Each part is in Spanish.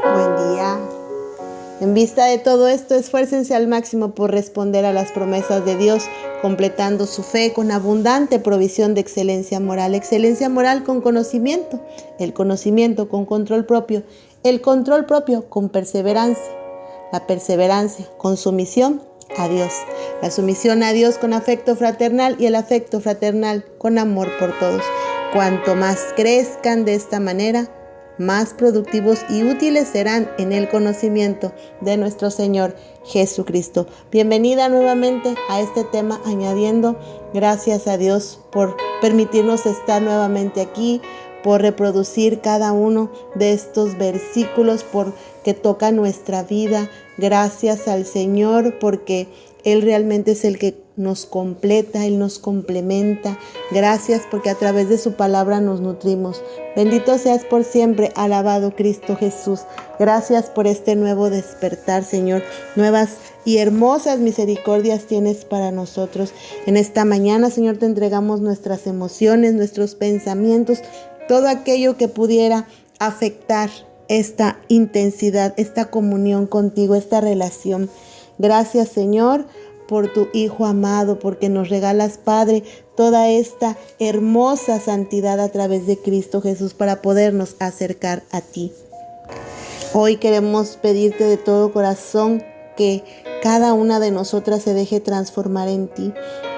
Buen día. En vista de todo esto, esfuércense al máximo por responder a las promesas de Dios, completando su fe con abundante provisión de excelencia moral con conocimiento, el conocimiento con control propio, el control propio con perseverancia, la perseverancia con sumisión a Dios, la sumisión a Dios con afecto fraternal y el afecto fraternal con amor por todos. Cuanto más crezcan de esta manera, más productivos y útiles serán en el conocimiento de nuestro Señor Jesucristo. Bienvenida nuevamente a este tema añadiendo. Gracias a Dios por permitirnos estar nuevamente aquí, por reproducir cada uno de estos versículos, porque toca nuestra vida. Gracias al Señor porque Él realmente es el que nos completa, Él nos complementa. Gracias porque a través de su palabra nos nutrimos. Bendito seas por siempre, alabado Cristo Jesús. Gracias por este nuevo despertar, Señor. Nuevas y hermosas misericordias tienes para nosotros. En esta mañana, Señor, te entregamos nuestras emociones, nuestros pensamientos, todo aquello que pudiera afectar esta intensidad, esta comunión contigo, esta relación. Gracias, Señor, por tu Hijo amado, porque nos regalas, Padre, toda esta hermosa santidad a través de Cristo Jesús para podernos acercar a ti. Hoy queremos pedirte de todo corazón que cada una de nosotras se deje transformar en ti.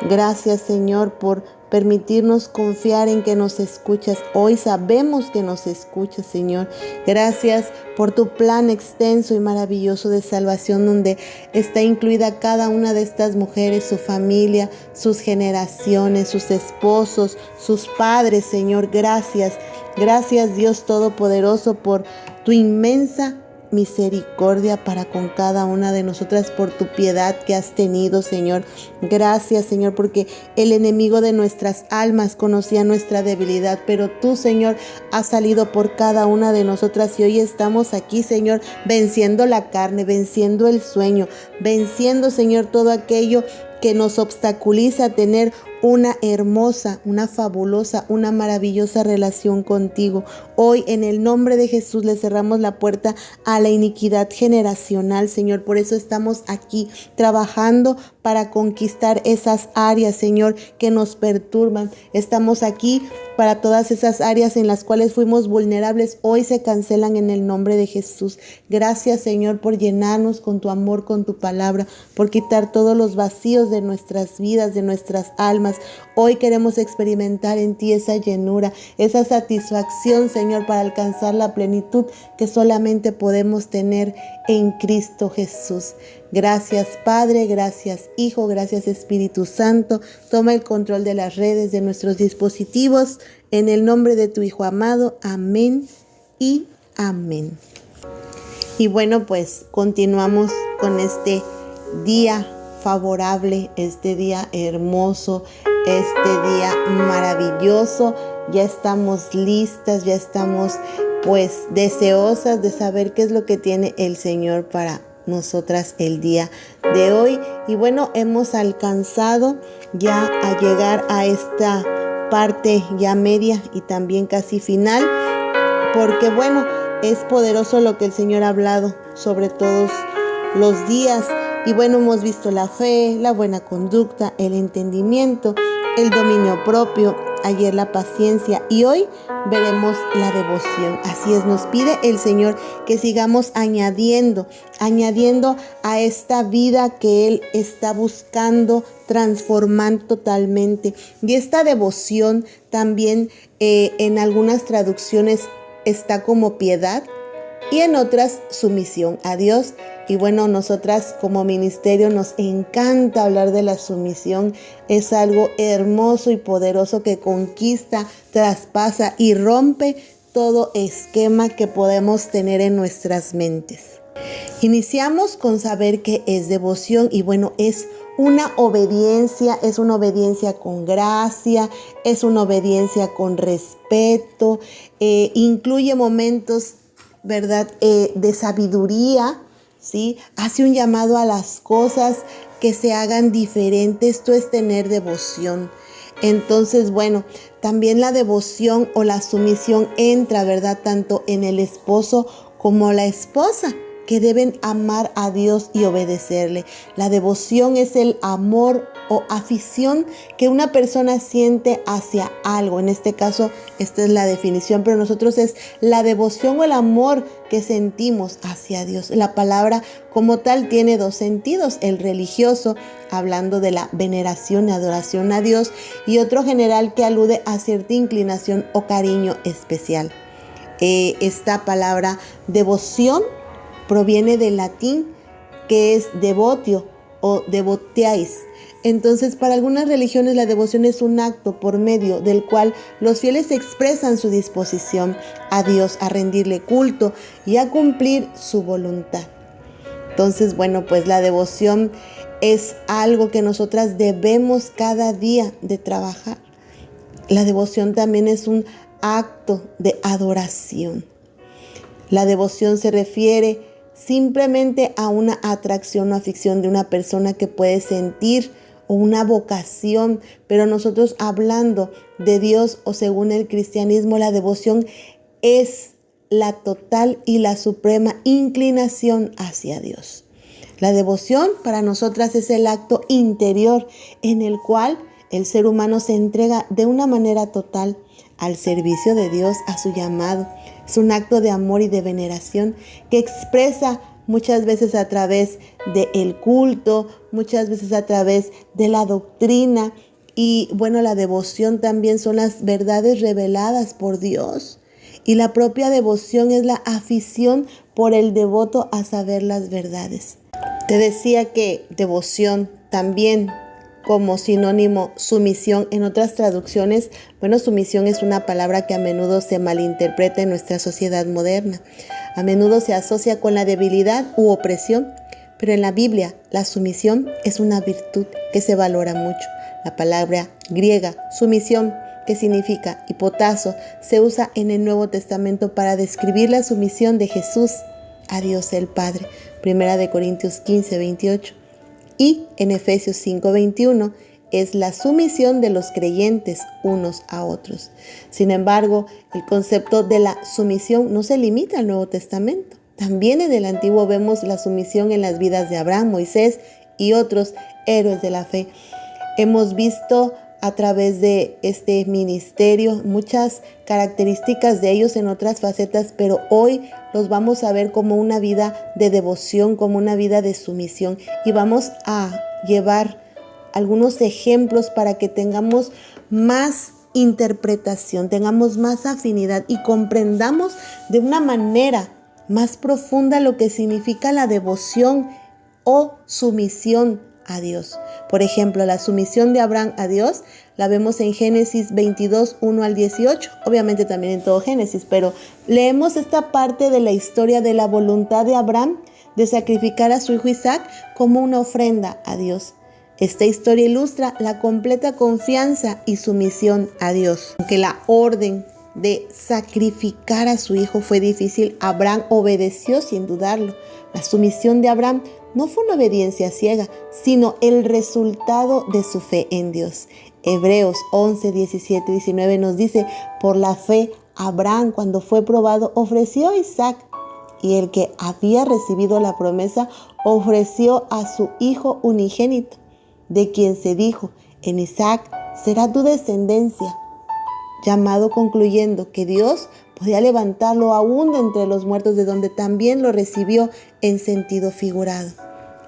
Gracias, Señor, por permitirnos confiar en que nos escuchas. Hoy sabemos que nos escuchas, Señor. Gracias por tu plan extenso y maravilloso de salvación, donde está incluida cada una de estas mujeres, su familia, sus generaciones, sus esposos, sus padres, Señor. Gracias. Gracias, Dios Todopoderoso, por tu inmensa misericordia para con cada una de nosotras, por tu piedad que has tenido, Señor. Gracias, Señor, porque el enemigo de nuestras almas conocía nuestra debilidad, pero tú, Señor, has salido por cada una de nosotras y hoy estamos aquí, Señor, venciendo la carne, venciendo el sueño, venciendo, Señor, todo aquello que nos obstaculiza tener una hermosa, una fabulosa, una maravillosa relación contigo. Hoy, en el nombre de Jesús, le cerramos la puerta a la iniquidad generacional, Señor. Por eso estamos aquí trabajando para conquistar esas áreas, Señor, que nos perturban. Estamos aquí para todas esas áreas en las cuales fuimos vulnerables. Hoy se cancelan en el nombre de Jesús. Gracias, Señor, por llenarnos con tu amor, con tu palabra, por quitar todos los vacíos de nuestras vidas, de nuestras almas. Hoy queremos experimentar en ti esa llenura, esa satisfacción, Señor, para alcanzar la plenitud que solamente podemos tener en Cristo Jesús. Gracias, Padre, gracias, Hijo, gracias, Espíritu Santo. Toma el control de las redes, de nuestros dispositivos, en el nombre de tu Hijo amado. Amén y amén. Y bueno, pues continuamos con este día favorable, este día hermoso, este día maravilloso. Ya estamos listas, ya estamos pues deseosas de saber qué es lo que tiene el Señor para nosotras el día de hoy. Y bueno, hemos alcanzado ya a llegar a esta parte ya media y también casi final, porque bueno, es poderoso lo que el Señor ha hablado sobre todos los días. Y bueno, hemos visto la fe, la buena conducta, el entendimiento, el dominio propio, ayer la paciencia y hoy veremos la devoción. Así es, nos pide el Señor que sigamos añadiendo a esta vida que Él está buscando transformar totalmente. Y esta devoción también en algunas traducciones está como piedad y en otras sumisión a Dios. Y bueno, nosotras como ministerio nos encanta hablar de la sumisión. Es algo hermoso y poderoso que conquista, traspasa y rompe todo esquema que podemos tener en nuestras mentes. Iniciamos con saber qué es devoción y bueno, es una obediencia con gracia, es una obediencia con respeto, incluye momentos, ¿verdad?, de sabiduría, ¿sí? Hace un llamado a las cosas que se hagan diferentes. Esto es tener devoción. Entonces, bueno, también la devoción o la sumisión entra, ¿verdad?, tanto en el esposo como la esposa, que deben amar a Dios y obedecerle. La devoción es el amor o afición que una persona siente hacia algo. En este caso, esta es la definición, pero nosotros es la devoción o el amor que sentimos hacia Dios. La palabra como tal tiene dos sentidos: el religioso, hablando de la veneración y adoración a Dios, y otro general que alude a cierta inclinación o cariño especial. Esta palabra devoción proviene del latín, que es devotio o devoteais. Entonces, para algunas religiones la devoción es un acto por medio del cual los fieles expresan su disposición a Dios, a rendirle culto y a cumplir su voluntad. Entonces, bueno, pues la devoción es algo que nosotras debemos cada día de trabajar. La devoción también es un acto de adoración. La devoción se refiere simplemente a una atracción o afición de una persona que puede sentir, o una vocación, pero nosotros hablando de Dios o según el cristianismo, la devoción es la total y la suprema inclinación hacia Dios. La devoción para nosotras es el acto interior en el cual el ser humano se entrega de una manera total al servicio de Dios, a su llamado. Es un acto de amor y de veneración que expresa muchas veces a través del culto, muchas veces a través de la doctrina. Y bueno, la devoción también son las verdades reveladas por Dios. Y la propia devoción es la afición por el devoto a saber las verdades. Te decía que devoción también como sinónimo sumisión en otras traducciones. Bueno, sumisión es una palabra que a menudo se malinterpreta en nuestra sociedad moderna. A menudo se asocia con la debilidad u opresión, pero en la Biblia la sumisión es una virtud que se valora mucho. La palabra griega sumisión, que significa hipotazo, se usa en el Nuevo Testamento para describir la sumisión de Jesús a Dios el Padre. 1 Corintios 15:28. Y en Efesios 5:21 es la sumisión de los creyentes unos a otros. Sin embargo, el concepto de la sumisión no se limita al Nuevo Testamento. También en el Antiguo vemos la sumisión en las vidas de Abraham, Moisés y otros héroes de la fe. Hemos visto a través de este ministerio muchas características de ellos en otras facetas, pero hoy los vamos a ver como una vida de devoción, como una vida de sumisión, y vamos a llevar algunos ejemplos para que tengamos más interpretación, tengamos más afinidad y comprendamos de una manera más profunda lo que significa la devoción o sumisión a Dios. Por ejemplo, la sumisión de Abraham a Dios la vemos en Génesis 22, 1 al 18, obviamente también en todo Génesis, pero leemos esta parte de la historia de la voluntad de Abraham de sacrificar a su hijo Isaac como una ofrenda a Dios. Esta historia ilustra la completa confianza y sumisión a Dios. Aunque la orden de sacrificar a su hijo fue difícil, Abraham obedeció sin dudarlo. La sumisión de Abraham no fue una obediencia ciega, sino el resultado de su fe en Dios. Hebreos 11, 17 y 19 nos dice: por la fe, Abraham, cuando fue probado, ofreció a Isaac, y el que había recibido la promesa ofreció a su hijo unigénito, de quien se dijo: en Isaac será tu descendencia. Llamado concluyendo que Dios podía levantarlo aún de entre los muertos, de donde también lo recibió en sentido figurado.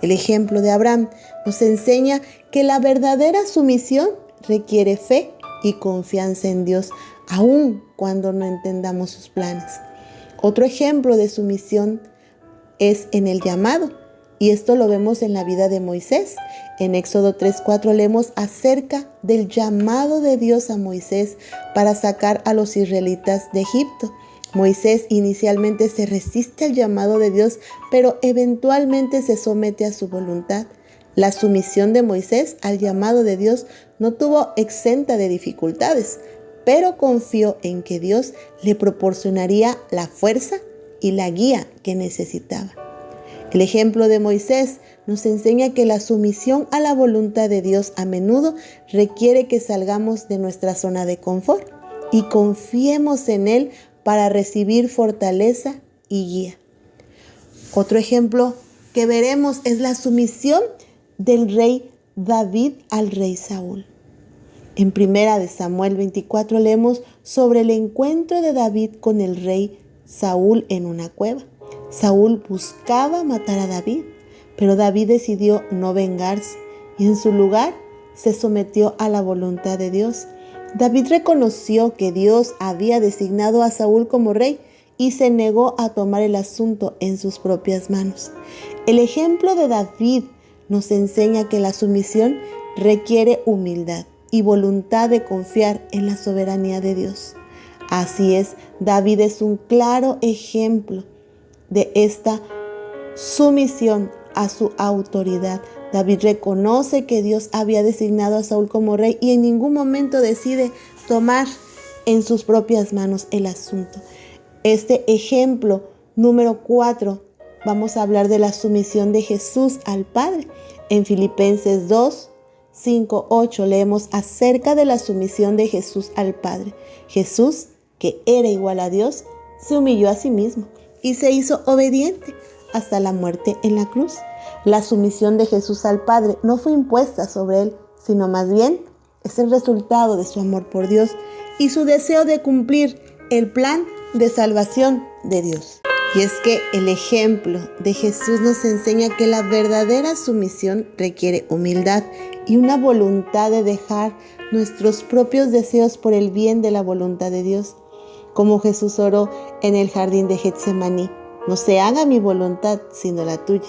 El ejemplo de Abraham nos enseña que la verdadera sumisión requiere fe y confianza en Dios, aun cuando no entendamos sus planes. Otro ejemplo de sumisión es en el llamado, y esto lo vemos en la vida de Moisés. En Éxodo 3:4 leemos acerca del llamado de Dios a Moisés para sacar a los israelitas de Egipto. Moisés inicialmente se resiste al llamado de Dios, pero eventualmente se somete a su voluntad. La sumisión de Moisés al llamado de Dios no tuvo exenta de dificultades, pero confió en que Dios le proporcionaría la fuerza y la guía que necesitaba. El ejemplo de Moisés nos enseña que la sumisión a la voluntad de Dios a menudo requiere que salgamos de nuestra zona de confort y confiemos en Él para recibir fortaleza y guía. Otro ejemplo que veremos es la sumisión del rey David al rey Saúl. En 1 Samuel 24 leemos sobre el encuentro de David con el rey Saúl en una cueva. Saúl buscaba matar a David, pero David decidió no vengarse y en su lugar se sometió a la voluntad de Dios. David reconoció que Dios había designado a Saúl como rey y se negó a tomar el asunto en sus propias manos. El ejemplo de David nos enseña que la sumisión requiere humildad y voluntad de confiar en la soberanía de Dios. Así es, David es un claro ejemplo de esta sumisión a su autoridad. David reconoce que Dios había designado a Saúl como rey y en ningún momento decide tomar en sus propias manos el asunto. Este ejemplo número 4, vamos a hablar de la sumisión de Jesús al Padre. En Filipenses 2, 5, 8 leemos acerca de la sumisión de Jesús al Padre. Jesús, que era igual a Dios, se humilló a sí mismo y se hizo obediente hasta la muerte en la cruz. La sumisión de Jesús al Padre no fue impuesta sobre él, sino más bien es el resultado de su amor por Dios y su deseo de cumplir el plan de salvación de Dios. Y es que el ejemplo de Jesús nos enseña que la verdadera sumisión requiere humildad y una voluntad de dejar nuestros propios deseos por el bien de la voluntad de Dios. Como Jesús oró en el jardín de Getsemaní: no se haga mi voluntad sino la tuya.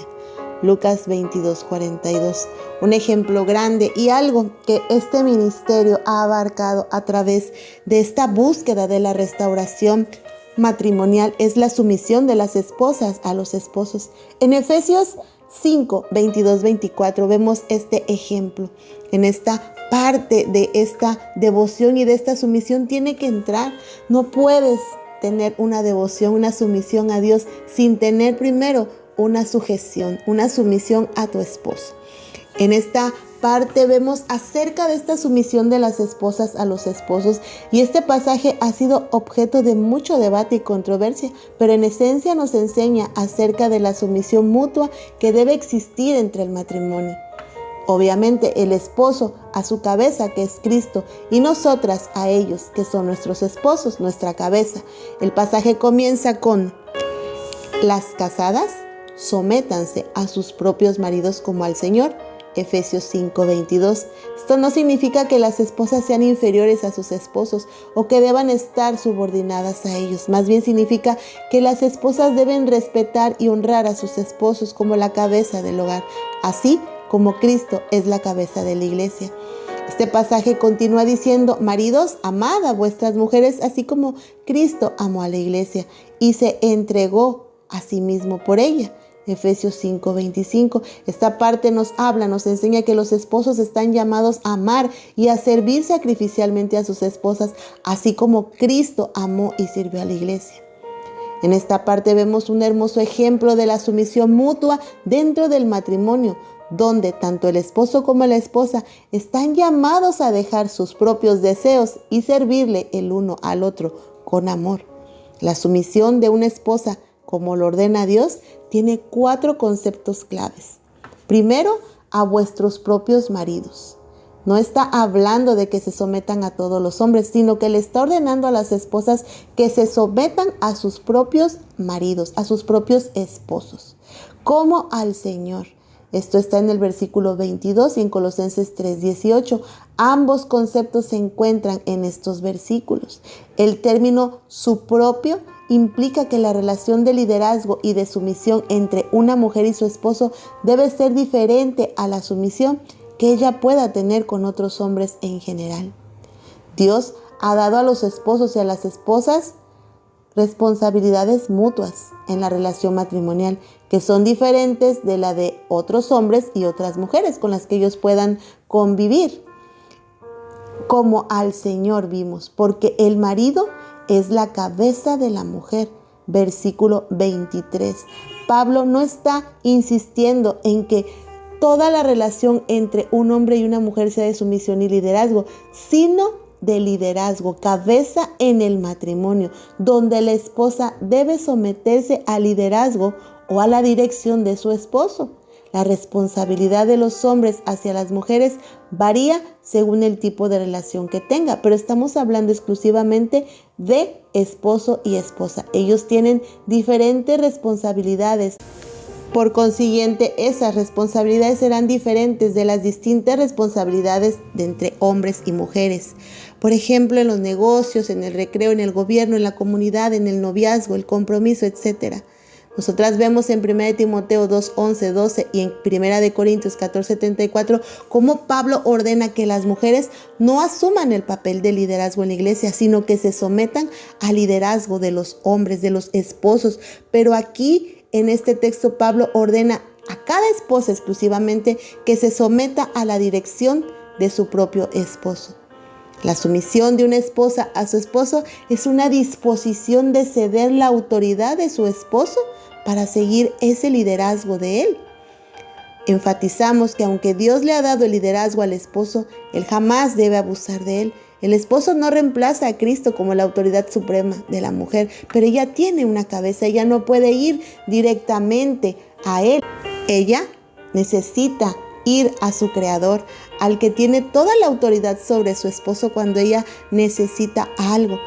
Lucas 22, 42. Un ejemplo grande y algo que este ministerio ha abarcado a través de esta búsqueda de la restauración matrimonial es la sumisión de las esposas a los esposos. En Efesios 5, 22, 24 vemos este ejemplo. En esta parte de esta devoción y de esta sumisión tiene que entrar. No puedes tener una devoción, una sumisión a Dios sin tener primero una sujeción, una sumisión a tu esposo. En esta parte vemos acerca de esta sumisión de las esposas a los esposos y este pasaje ha sido objeto de mucho debate y controversia, pero en esencia nos enseña acerca de la sumisión mutua que debe existir entre el matrimonio. Obviamente el esposo a su cabeza, que es Cristo, y nosotras a ellos, que son nuestros esposos, nuestra cabeza. El pasaje comienza con: las casadas sométanse a sus propios maridos como al Señor. Efesios 5, 22. Esto no significa que las esposas sean inferiores a sus esposos o que deban estar subordinadas a ellos. Más bien significa que las esposas deben respetar y honrar a sus esposos como la cabeza del hogar, así como Cristo es la cabeza de la iglesia. Este pasaje continúa diciendo: maridos, amad a vuestras mujeres, así como Cristo amó a la iglesia y se entregó a sí mismo por ella. Efesios 5, 25. Esta parte nos enseña que los esposos están llamados a amar y a servir sacrificialmente a sus esposas, así como Cristo amó y sirvió a la iglesia. En esta parte vemos un hermoso ejemplo de la sumisión mutua dentro del matrimonio, donde tanto el esposo como la esposa están llamados a dejar sus propios deseos y servirle el uno al otro con amor. La sumisión de una esposa, como lo ordena Dios, tiene 4 conceptos claves. Primero, a vuestros propios maridos. No está hablando de que se sometan a todos los hombres, sino que le está ordenando a las esposas que se sometan a sus propios maridos, a sus propios esposos, como al Señor. Esto está en el versículo 22 y en Colosenses 3:18. Ambos conceptos se encuentran en estos versículos. El término su propio implica que la relación de liderazgo y de sumisión entre una mujer y su esposo debe ser diferente a la sumisión que ella pueda tener con otros hombres en general. Dios ha dado a los esposos y a las esposas responsabilidades mutuas en la relación matrimonial que son diferentes de la de otros hombres y otras mujeres con las que ellos puedan convivir. Como al Señor vimos, porque el marido es la cabeza de la mujer. Versículo 23. Pablo no está insistiendo en que toda la relación entre un hombre y una mujer sea de sumisión y liderazgo, sino de liderazgo, cabeza en el matrimonio, donde la esposa debe someterse al liderazgo o a la dirección de su esposo. La responsabilidad de los hombres hacia las mujeres varía según el tipo de relación que tenga, pero estamos hablando exclusivamente de esposo y esposa. Ellos tienen diferentes responsabilidades. Por consiguiente, esas responsabilidades serán diferentes de las distintas responsabilidades de entre hombres y mujeres. Por ejemplo, en los negocios, en el recreo, en el gobierno, en la comunidad, en el noviazgo, el compromiso, etc. Nosotras vemos en 1 Timoteo 2, 11, 12 y en 1 Corintios 14, 74 cómo Pablo ordena que las mujeres no asuman el papel de liderazgo en la iglesia, sino que se sometan al liderazgo de los hombres, de los esposos. Pero aquí, en este texto, Pablo ordena a cada esposa exclusivamente que se someta a la dirección de su propio esposo. La sumisión de una esposa a su esposo es una disposición de ceder la autoridad de su esposo para seguir ese liderazgo de él. Enfatizamos que aunque Dios le ha dado el liderazgo al esposo, él jamás debe abusar de él. El esposo no reemplaza a Cristo como la autoridad suprema de la mujer, pero ella tiene una cabeza, ella no puede ir directamente a él. Ella necesita ir a su Creador, al que tiene toda la autoridad sobre su esposo cuando ella necesita algo.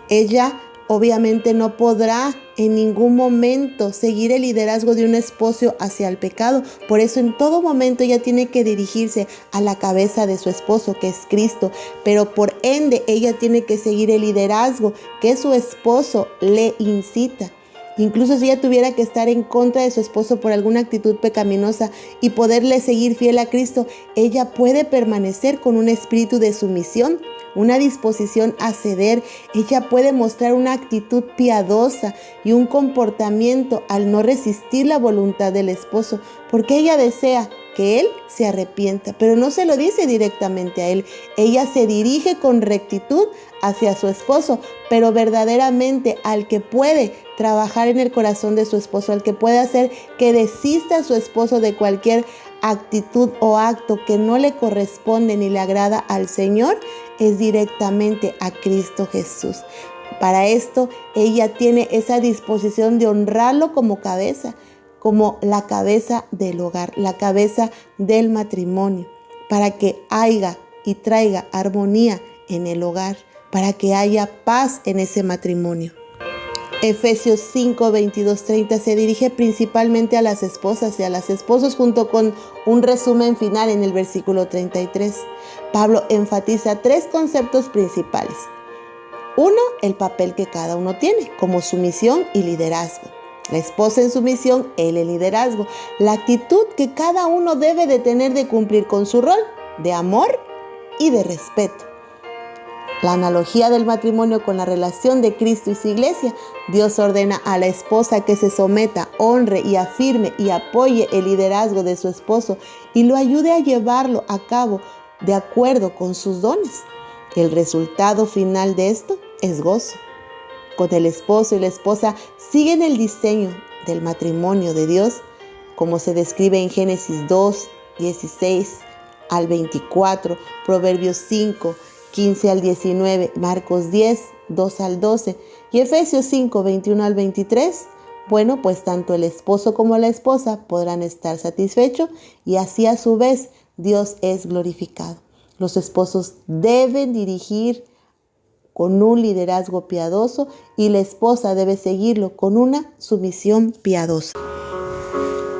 Ella obviamente no podrá en ningún momento seguir el liderazgo de un esposo hacia el pecado. Por eso en todo momento ella tiene que dirigirse a la cabeza de su esposo, que es Cristo. Pero por ende ella tiene que seguir el liderazgo que su esposo le incita. Incluso si ella tuviera que estar en contra de su esposo por alguna actitud pecaminosa y poderle seguir fiel a Cristo, ella puede permanecer con un espíritu de sumisión, una disposición a ceder. Ella puede mostrar una actitud piadosa y un comportamiento al no resistir la voluntad del esposo, porque ella desea que él se arrepienta, pero no se lo dice directamente a él. Ella se dirige con rectitud hacia su esposo, pero verdaderamente al que puede trabajar en el corazón de su esposo, al que puede hacer que desista a su esposo de cualquier actitud o acto que no le corresponde ni le agrada al Señor, es directamente a Cristo Jesús. Para esto, ella tiene esa disposición de honrarlo como cabeza, como la cabeza del hogar, la cabeza del matrimonio, para que haya y traiga armonía en el hogar, para que haya paz en ese matrimonio. Efesios 5, 22, 30 se dirige principalmente a las esposas y a los esposos, junto con un resumen final en el versículo 33. Pablo enfatiza tres conceptos principales. Uno, el papel que cada uno tiene, como sumisión y liderazgo. La esposa en sumisión, él en liderazgo. La actitud que cada uno debe de tener de cumplir con su rol, de amor y de respeto. La analogía del matrimonio con la relación de Cristo y su iglesia. Dios ordena a la esposa que se someta, honre y afirme y apoye el liderazgo de su esposo y lo ayude a llevarlo a cabo de acuerdo con sus dones. El resultado final de esto es gozo. Cuando el esposo y la esposa siguen el diseño del matrimonio de Dios, como se describe en Génesis 2, 16 al 24, Proverbios 5, 15 al 19, Marcos 10, 2 al 12 y Efesios 5, 21 al 23, bueno, pues tanto el esposo como la esposa podrán estar satisfechos y así a su vez Dios es glorificado. Los esposos deben dirigir con un liderazgo piadoso y la esposa debe seguirlo con una sumisión piadosa.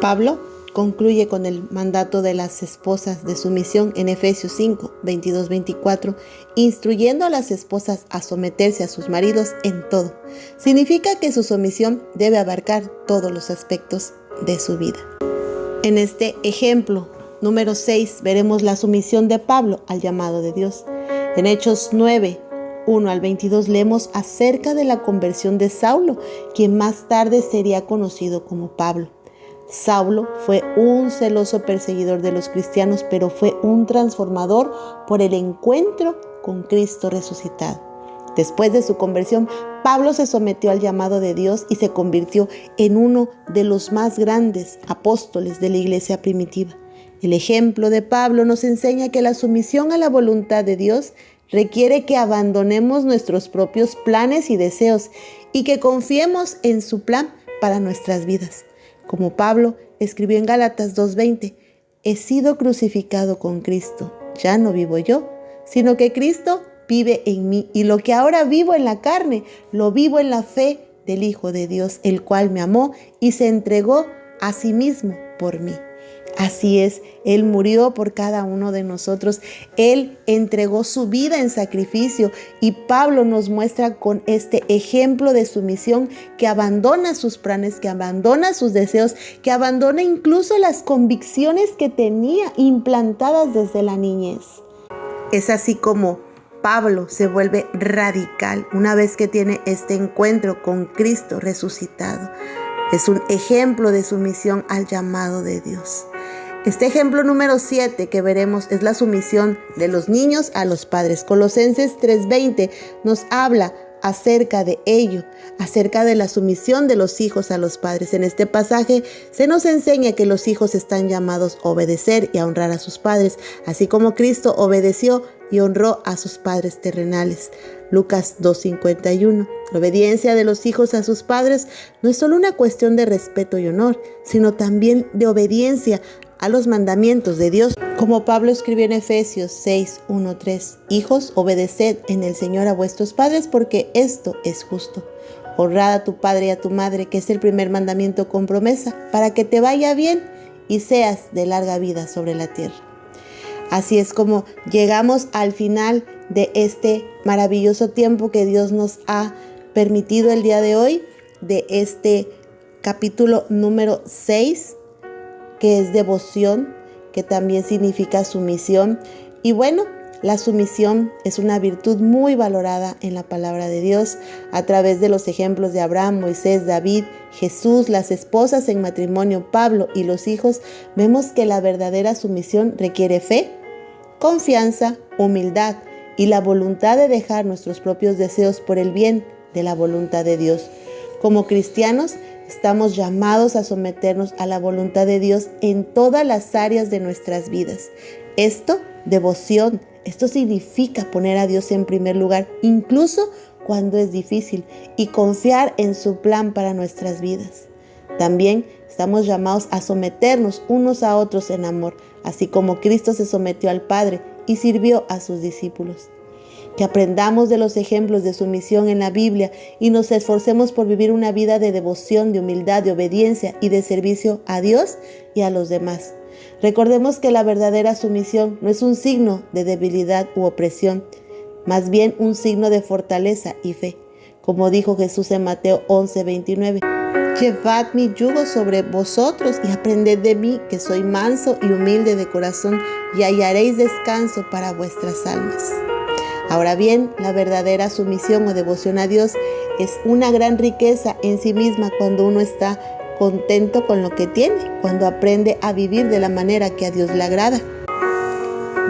Pablo concluye con el mandato de las esposas de sumisión en Efesios 5, 22, 24, instruyendo a las esposas a someterse a sus maridos en todo. Significa que su sumisión debe abarcar todos los aspectos de su vida. En este ejemplo número 6 veremos la sumisión de Pablo al llamado de Dios. En Hechos 9, 1 al 22 leemos acerca de la conversión de Saulo, quien más tarde sería conocido como Pablo. Saulo fue un celoso perseguidor de los cristianos, pero fue un transformador por el encuentro con Cristo resucitado. Después de su conversión, Pablo se sometió al llamado de Dios y se convirtió en uno de los más grandes apóstoles de la iglesia primitiva. El ejemplo de Pablo nos enseña que la sumisión a la voluntad de Dios requiere que abandonemos nuestros propios planes y deseos y que confiemos en su plan para nuestras vidas. Como Pablo escribió en Gálatas 2:20, he sido crucificado con Cristo, ya no vivo yo, sino que Cristo vive en mí, y lo que ahora vivo en la carne, lo vivo en la fe del Hijo de Dios, el cual me amó y se entregó a sí mismo por mí. Así es, Él murió por cada uno de nosotros. Él entregó su vida en sacrificio, y Pablo nos muestra con este ejemplo de sumisión que abandona sus planes, que abandona sus deseos, que abandona incluso las convicciones que tenía implantadas desde la niñez. Es así como Pablo se vuelve radical una vez que tiene este encuentro con Cristo resucitado. Es un ejemplo de sumisión al llamado de Dios. Este ejemplo número 7 que veremos es la sumisión de los niños a los padres. Colosenses 3:20 nos habla acerca de ello, acerca de la sumisión de los hijos a los padres. En este pasaje se nos enseña que los hijos están llamados a obedecer y a honrar a sus padres, así como Cristo obedeció y honró a sus padres terrenales. Lucas 2:51. La obediencia de los hijos a sus padres no es solo una cuestión de respeto y honor, sino también de obediencia a los mandamientos de Dios. Como Pablo escribió en Efesios 6:1-3, hijos, obedeced en el Señor a vuestros padres, porque esto es justo. Honrad a tu padre y a tu madre, que es el primer mandamiento con promesa, para que te vaya bien y seas de larga vida sobre la tierra. Así es como llegamos al final de este maravilloso tiempo que Dios nos ha permitido el día de hoy, de este capítulo número 6, que es devoción, que también significa sumisión. Y bueno, la sumisión es una virtud muy valorada en la palabra de Dios a través de los ejemplos de Abraham, Moisés, David, Jesús, las esposas en matrimonio, Pablo y los hijos. Vemos que la verdadera sumisión requiere fe, confianza, humildad y la voluntad de dejar nuestros propios deseos por el bien de la voluntad de Dios. Como cristianos, estamos llamados a someternos a la voluntad de Dios en todas las áreas de nuestras vidas. Esto, devoción, esto significa poner a Dios en primer lugar, incluso cuando es difícil, y confiar en su plan para nuestras vidas. También estamos llamados a someternos unos a otros en amor, así como Cristo se sometió al Padre y sirvió a sus discípulos. Que aprendamos de los ejemplos de sumisión en la Biblia y nos esforcemos por vivir una vida de devoción, de humildad, de obediencia y de servicio a Dios y a los demás. Recordemos que la verdadera sumisión no es un signo de debilidad u opresión, más bien un signo de fortaleza y fe. Como dijo Jesús en Mateo 11:29, llevad mi yugo sobre vosotros y aprended de mí, que soy manso y humilde de corazón, y hallaréis descanso para vuestras almas. Ahora bien, la verdadera sumisión o devoción a Dios es una gran riqueza en sí misma cuando uno está contento con lo que tiene, cuando aprende a vivir de la manera que a Dios le agrada.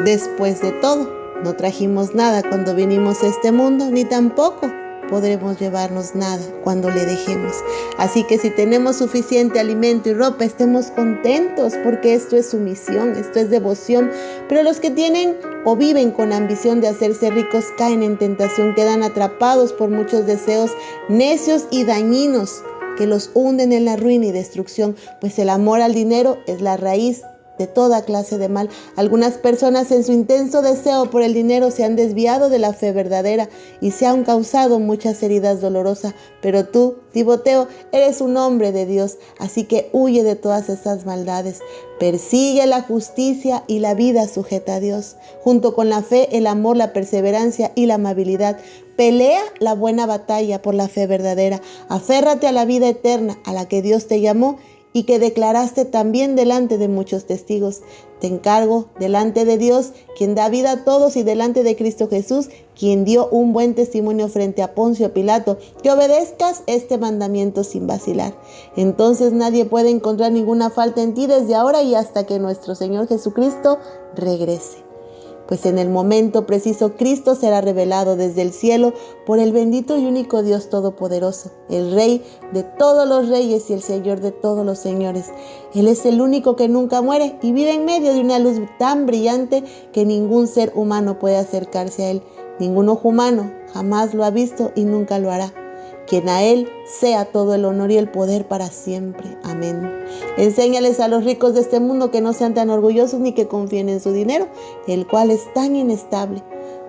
Después de todo, no trajimos nada cuando vinimos a este mundo, ni tampoco podremos llevarnos nada cuando le dejemos. Así que si tenemos suficiente alimento y ropa, estemos contentos, porque esto es sumisión, esto es devoción. Pero los que tienen o viven con ambición de hacerse ricos caen en tentación, quedan atrapados por muchos deseos necios y dañinos que los hunden en la ruina y destrucción, pues el amor al dinero es la raíz de toda clase de mal. Algunas personas en su intenso deseo por el dinero se han desviado de la fe verdadera y se han causado muchas heridas dolorosas. Pero tú, Timoteo, eres un hombre de Dios, así que huye de todas esas maldades. Persigue la justicia y la vida sujeta a Dios, junto con la fe, el amor, la perseverancia y la amabilidad. Pelea la buena batalla por la fe verdadera. Aférrate a la vida eterna a la que Dios te llamó y que declaraste también delante de muchos testigos. Te encargo delante de Dios, quien da vida a todos, y delante de Cristo Jesús, quien dio un buen testimonio frente a Poncio Pilato, que obedezcas este mandamiento sin vacilar. Entonces nadie puede encontrar ninguna falta en ti desde ahora y hasta que nuestro Señor Jesucristo regrese. Pues en el momento preciso Cristo será revelado desde el cielo por el bendito y único Dios Todopoderoso, el Rey de todos los reyes y el Señor de todos los señores. Él es el único que nunca muere y vive en medio de una luz tan brillante que ningún ser humano puede acercarse a Él. Ningún ojo humano jamás lo ha visto y nunca lo hará. quien a Él sea todo el honor y el poder para siempre. Amén. Enséñales a los ricos de este mundo que no sean tan orgullosos ni que confíen en su dinero, el cual es tan inestable.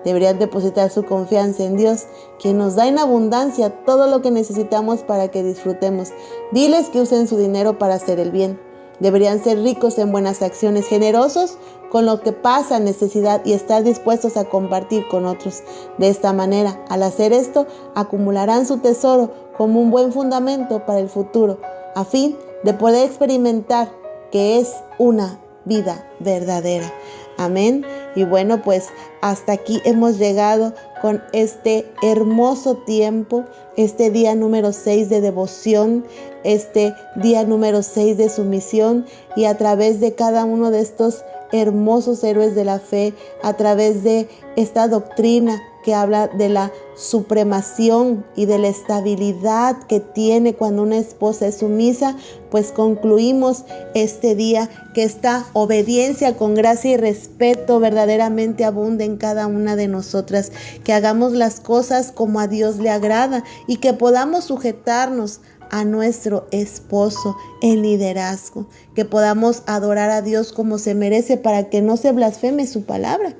Deberían depositar su confianza en Dios, quien nos da en abundancia todo lo que necesitamos para que disfrutemos. Diles que usen su dinero para hacer el bien. Deberían ser ricos en buenas acciones, generosos con lo que pasa necesidad y estar dispuestos a compartir con otros. De esta manera, al hacer esto, acumularán su tesoro como un buen fundamento para el futuro, a fin de poder experimentar que es una vida verdadera. Amén. Y bueno, pues hasta aquí hemos llegado con este hermoso tiempo, este día número 6 de devoción, este día número 6 de sumisión, y a través de cada uno de estos hermosos héroes de la fe, a través de esta doctrina que habla de la supremación y de la estabilidad que tiene cuando una esposa es sumisa, pues concluimos este día que esta obediencia con gracia y respeto verdaderamente abunde en cada una de nosotras, que hagamos las cosas como a Dios le agrada y que podamos sujetarnos a nuestro esposo en liderazgo, que podamos adorar a Dios como se merece para que no se blasfeme su palabra.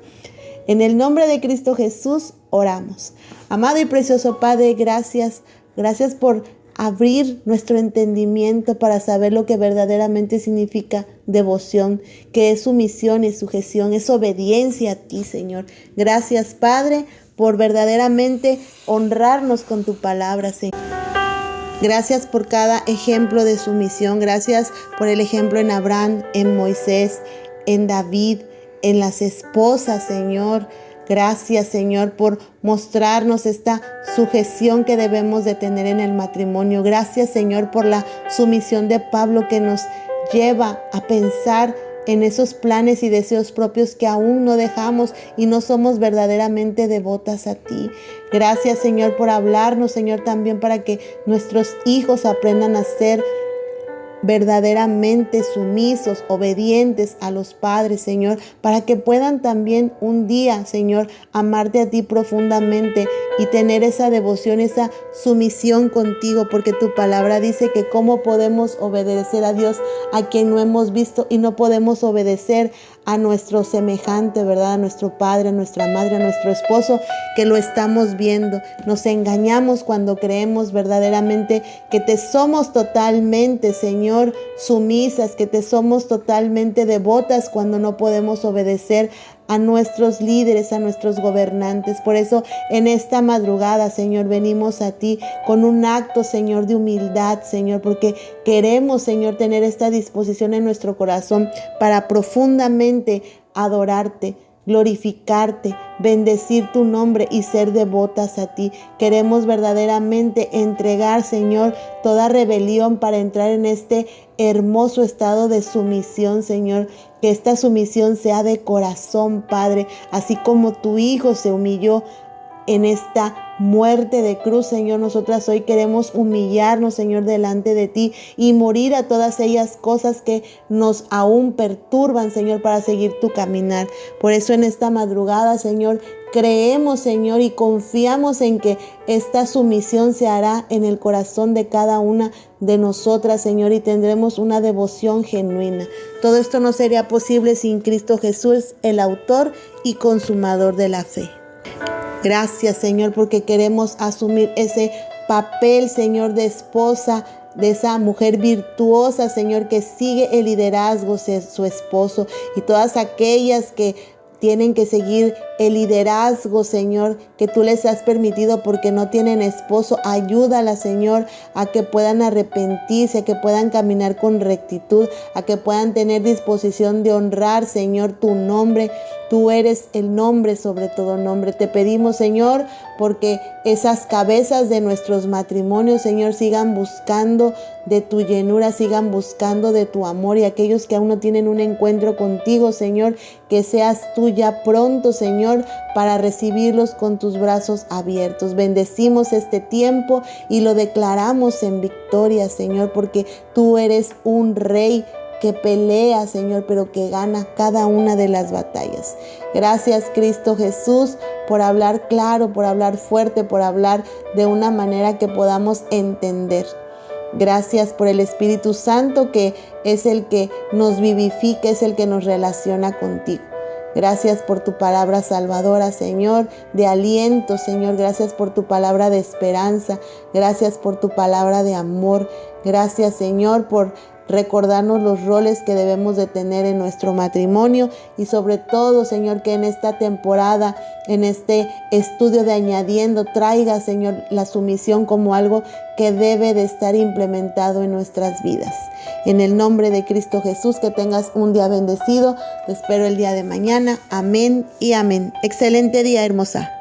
En el nombre de Cristo Jesús oramos. Amado y precioso Padre, gracias por abrir nuestro entendimiento para saber lo que verdaderamente significa devoción, que es sumisión y sujeción, es obediencia a ti, Señor. Gracias, Padre, por verdaderamente honrarnos con tu palabra, Señor. Gracias por cada ejemplo de sumisión. Gracias por el ejemplo en Abraham, en Moisés, en David, en las esposas, Señor. Gracias, Señor, por mostrarnos esta sujeción que debemos de tener en el matrimonio. Gracias, Señor, por la sumisión de Pablo que nos lleva a pensar en esos planes y deseos propios que aún no dejamos y no somos verdaderamente devotas a ti. Gracias, Señor, por hablarnos, Señor, también para que nuestros hijos aprendan a ser verdaderamente sumisos, obedientes a los padres, Señor, para que puedan también un día, Señor, amarte a ti profundamente y tener esa devoción, esa sumisión contigo, porque tu palabra dice que cómo podemos obedecer a Dios a quien no hemos visto y no podemos obedecer a nuestro semejante, ¿verdad? A nuestro padre, a nuestra madre, a nuestro esposo, que lo estamos viendo. Nos engañamos cuando creemos verdaderamente que te somos totalmente, Señor, sumisas, que te somos totalmente devotas cuando no podemos obedecer a nuestros líderes, a nuestros gobernantes. Por eso en esta madrugada, Señor, venimos a ti con un acto, Señor, de humildad, Señor, porque queremos, Señor, tener esta disposición en nuestro corazón para profundamente adorarte, glorificarte, bendecir tu nombre y ser devotas a ti. Queremos verdaderamente entregar, Señor, toda rebelión para entrar en este hermoso estado de sumisión, Señor. Que esta sumisión sea de corazón, Padre, así como tu Hijo se humilló en esta muerte de cruz, Señor. Nosotras hoy queremos humillarnos, Señor, delante de ti y morir a todas ellas cosas que nos aún perturban, Señor, para seguir tu caminar. Por eso en esta madrugada, Señor, creemos, Señor, y confiamos en que esta sumisión se hará en el corazón de cada una de nosotras, Señor, y tendremos una devoción genuina. Todo esto no sería posible sin Cristo Jesús, el autor y consumador de la fe. Gracias, Señor, porque queremos asumir ese papel, Señor, de esposa, de esa mujer virtuosa, Señor, que sigue el liderazgo de su esposo, y todas aquellas que tienen que seguir el liderazgo, Señor, que tú les has permitido porque no tienen esposo. Ayúdala, Señor, a que puedan arrepentirse, a que puedan caminar con rectitud, a que puedan tener disposición de honrar, Señor, tu nombre. Tú eres el nombre sobre todo nombre. Te pedimos, Señor, porque esas cabezas de nuestros matrimonios, Señor, sigan buscando de tu llenura, sigan buscando de tu amor, y aquellos que aún no tienen un encuentro contigo, Señor, que seas tú ya pronto, Señor, para recibirlos con tus brazos abiertos. Bendecimos este tiempo y lo declaramos en victoria, Señor, porque tú eres un rey que pelea, Señor, pero que gana cada una de las batallas. Gracias, Cristo Jesús, por hablar claro, por hablar fuerte, por hablar de una manera que podamos entender. Gracias por el Espíritu Santo, que es el que nos vivifica, es el que nos relaciona contigo. Gracias por tu palabra salvadora, Señor, de aliento, Señor. Gracias por tu palabra de esperanza. Gracias por tu palabra de amor. Gracias, Señor, por recordarnos los roles que debemos de tener en nuestro matrimonio y sobre todo, Señor, que en esta temporada, en este estudio de Añadiendo, traiga, Señor, la sumisión como algo que debe de estar implementado en nuestras vidas. En el nombre de Cristo Jesús, que tengas un día bendecido. Te espero el día de mañana. Amén y amén. Excelente día, hermosa.